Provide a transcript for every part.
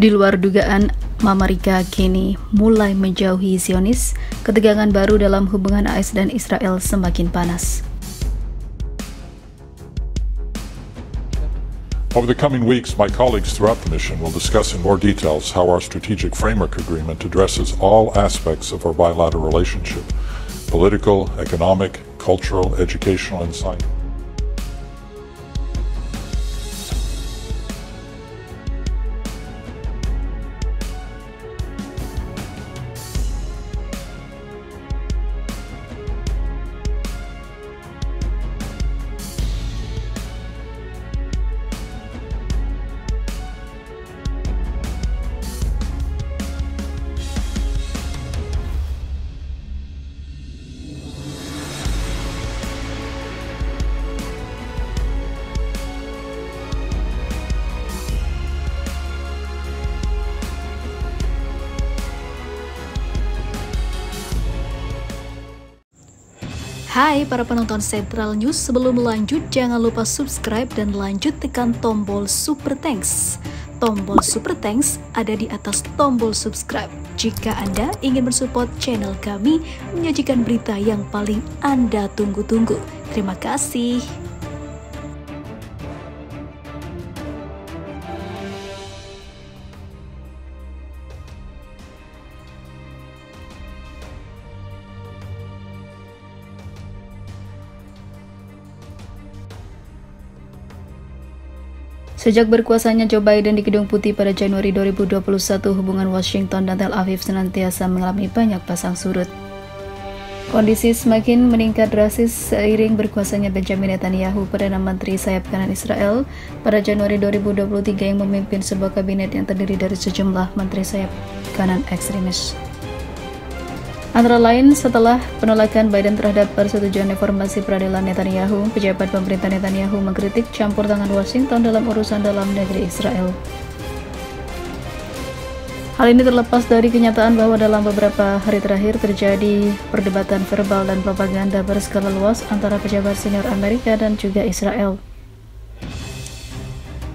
Di luar dugaan, Mama Rika kini mulai menjauhi Zionis, ketegangan baru dalam hubungan AS dan Israel semakin panas. Over the coming weeks, my colleagues throughout the mission will discuss in more details how our strategic framework agreement addresses all aspects of our bilateral relationship: political, economic, cultural, educational, and science. Hai para penonton Central News, sebelum lanjut jangan lupa subscribe dan lanjut tekan tombol Super Thanks. Tombol Super Thanks ada di atas tombol subscribe. Jika Anda ingin mensupport channel kami menyajikan berita yang paling Anda tunggu-tunggu. Terima kasih. Sejak berkuasanya Joe Biden di Gedung Putih pada Januari 2021, hubungan Washington dan Tel Aviv senantiasa mengalami banyak pasang surut. Kondisi semakin meningkat drastis seiring berkuasanya Benjamin Netanyahu, Perdana Menteri sayap kanan Israel, pada Januari 2023 yang memimpin sebuah kabinet yang terdiri dari sejumlah menteri sayap kanan ekstremis. Antara lain, setelah penolakan Biden terhadap persetujuan reformasi peradilan Netanyahu, pejabat pemerintah Netanyahu mengkritik campur tangan Washington dalam urusan dalam negeri Israel. Hal ini terlepas dari kenyataan bahwa dalam beberapa hari terakhir terjadi perdebatan verbal dan propaganda berskala luas antara pejabat senior Amerika dan juga Israel.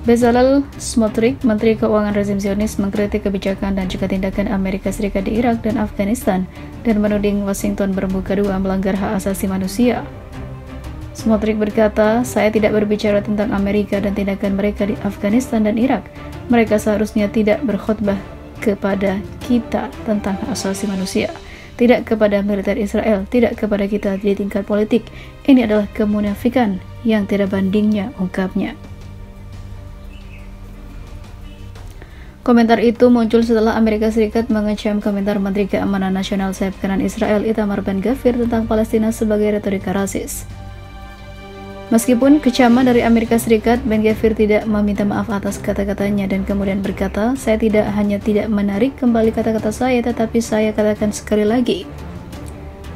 Bezalel Smotrich, Menteri Keuangan rezim Zionis, mengkritik kebijakan dan juga tindakan Amerika Serikat di Irak dan Afghanistan dan menuding Washington bermuka dua melanggar hak asasi manusia. Smotrich berkata, "Saya tidak berbicara tentang Amerika dan tindakan mereka di Afghanistan dan Irak. Mereka seharusnya tidak berkhotbah kepada kita tentang hak asasi manusia, tidak kepada militer Israel, tidak kepada kita di tingkat politik. Ini adalah kemunafikan yang tidak bandingnya," ungkapnya. Komentar itu muncul setelah Amerika Serikat mengecam komentar Menteri Keamanan Nasional sayap kanan Israel Itamar Ben-Gvir tentang Palestina sebagai retorika rasis. Meskipun kecaman dari Amerika Serikat, Ben-Gvir tidak meminta maaf atas kata-katanya dan kemudian berkata, "Saya tidak hanya tidak menarik kembali kata-kata saya, tetapi saya katakan sekali lagi,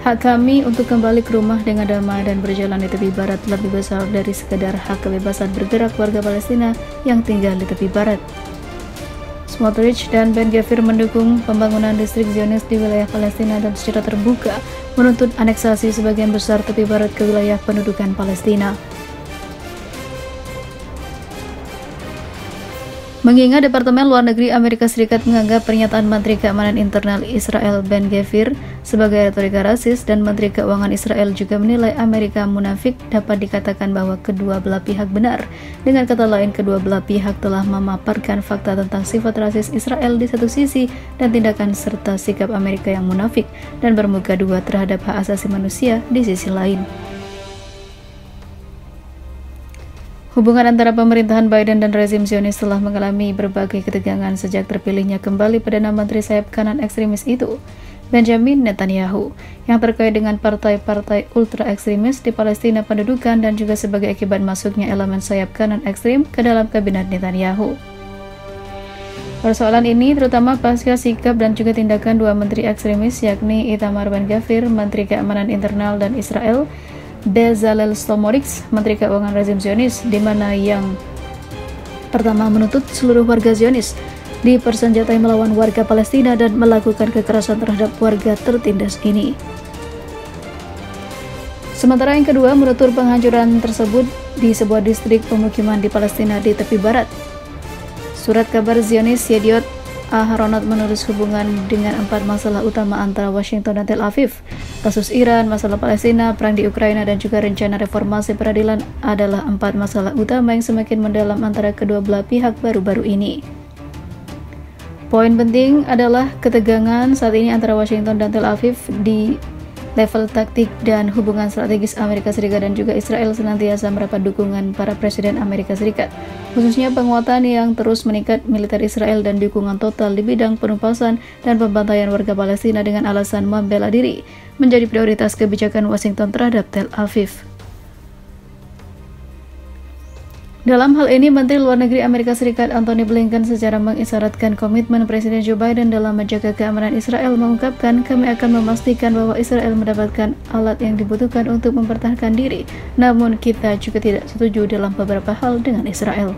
hak kami untuk kembali ke rumah dengan damai dan berjalan di tepi barat lebih besar dari sekedar hak kebebasan bergerak warga Palestina yang tinggal di tepi barat." Smotrich dan Ben-Gvir mendukung pembangunan distrik Zionis di wilayah Palestina dan secara terbuka menuntut aneksasi sebagian besar tepi barat ke wilayah pendudukan Palestina. Mengingat Departemen Luar Negeri Amerika Serikat menganggap pernyataan Menteri Keamanan Internal Israel Ben-Gvir sebagai retorika rasis dan Menteri Keuangan Israel juga menilai Amerika munafik, dapat dikatakan bahwa kedua belah pihak benar. Dengan kata lain, kedua belah pihak telah memaparkan fakta tentang sifat rasis Israel di satu sisi dan tindakan serta sikap Amerika yang munafik dan bermuka dua terhadap hak asasi manusia di sisi lain. Hubungan antara pemerintahan Biden dan rezim Zionis telah mengalami berbagai ketegangan sejak terpilihnya kembali Perdana Menteri sayap kanan ekstremis itu, Benjamin Netanyahu, yang terkait dengan partai-partai ultra ekstremis di Palestina pendudukan dan juga sebagai akibat masuknya elemen sayap kanan ekstrim ke dalam kabinet Netanyahu. Persoalan ini terutama pasca sikap dan juga tindakan dua menteri ekstremis yakni Itamar Ben-Gvir, Menteri Keamanan Internal dan Israel, Bezalel Smotrich, Menteri Keuangan rezim Zionis, di mana yang pertama menuntut seluruh warga Zionis dipersenjatai melawan warga Palestina dan melakukan kekerasan terhadap warga tertindas ini. Sementara yang kedua menutur penghancuran tersebut di sebuah distrik pemukiman di Palestina di tepi barat. Surat kabar Zionis Yediot Aharonot menulis hubungan dengan 4 masalah utama antara Washington dan Tel Aviv. Kasus Iran, masalah Palestina, perang di Ukraina, dan juga rencana reformasi peradilan adalah 4 masalah utama yang semakin mendalam antara kedua belah pihak baru-baru ini. Poin penting adalah ketegangan saat ini antara Washington dan Tel Aviv di level taktik, dan hubungan strategis Amerika Serikat dan juga Israel senantiasa mendapat dukungan para presiden Amerika Serikat, khususnya penguatan yang terus meningkat militer Israel dan dukungan total di bidang penumpasan dan pembantaian warga Palestina dengan alasan membela diri menjadi prioritas kebijakan Washington terhadap Tel Aviv. Dalam hal ini, Menteri Luar Negeri Amerika Serikat Antony Blinken secara mengisyaratkan komitmen Presiden Joe Biden dalam menjaga keamanan Israel, mengungkapkan, "Kami akan memastikan bahwa Israel mendapatkan alat yang dibutuhkan untuk mempertahankan diri, namun kita juga tidak setuju dalam beberapa hal dengan Israel."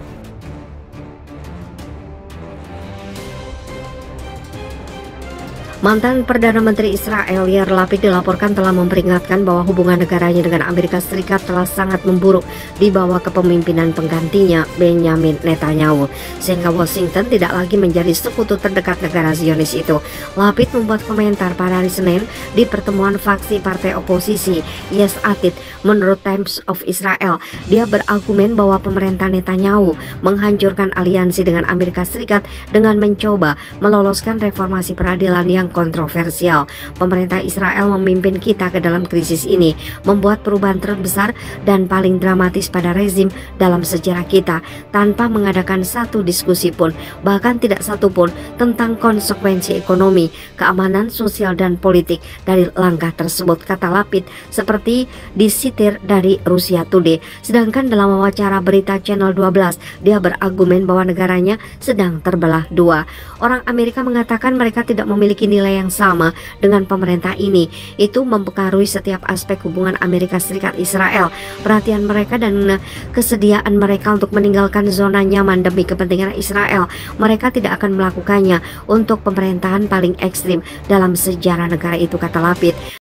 Mantan Perdana Menteri Israel Yair Lapid dilaporkan telah memperingatkan bahwa hubungan negaranya dengan Amerika Serikat telah sangat memburuk di bawah kepemimpinan penggantinya Benjamin Netanyahu, sehingga Washington tidak lagi menjadi sekutu terdekat negara Zionis itu. Lapid membuat komentar pada hari Senin di pertemuan faksi partai oposisi Yesh Atid. Menurut Times of Israel, dia berargumen bahwa pemerintah Netanyahu menghancurkan aliansi dengan Amerika Serikat dengan mencoba meloloskan reformasi peradilan yang kontroversial. Pemerintah Israel memimpin kita ke dalam krisis ini, membuat perubahan terbesar dan paling dramatis pada rezim dalam sejarah kita, tanpa mengadakan satu diskusi pun, bahkan tidak satu pun, tentang konsekuensi ekonomi, keamanan, sosial, dan politik dari langkah tersebut, kata Lapid, seperti disitir dari Russia Today. Sedangkan dalam wawancara berita Channel 12, dia berargumen bahwa negaranya sedang terbelah dua. Orang Amerika mengatakan mereka tidak memiliki nilai yang sama dengan pemerintah ini. Itu mempengaruhi setiap aspek hubungan Amerika Serikat Israel, perhatian mereka dan kesediaan mereka untuk meninggalkan zona nyaman demi kepentingan Israel. Mereka tidak akan melakukannya untuk pemerintahan paling ekstrim dalam sejarah negara itu, kata Lapid.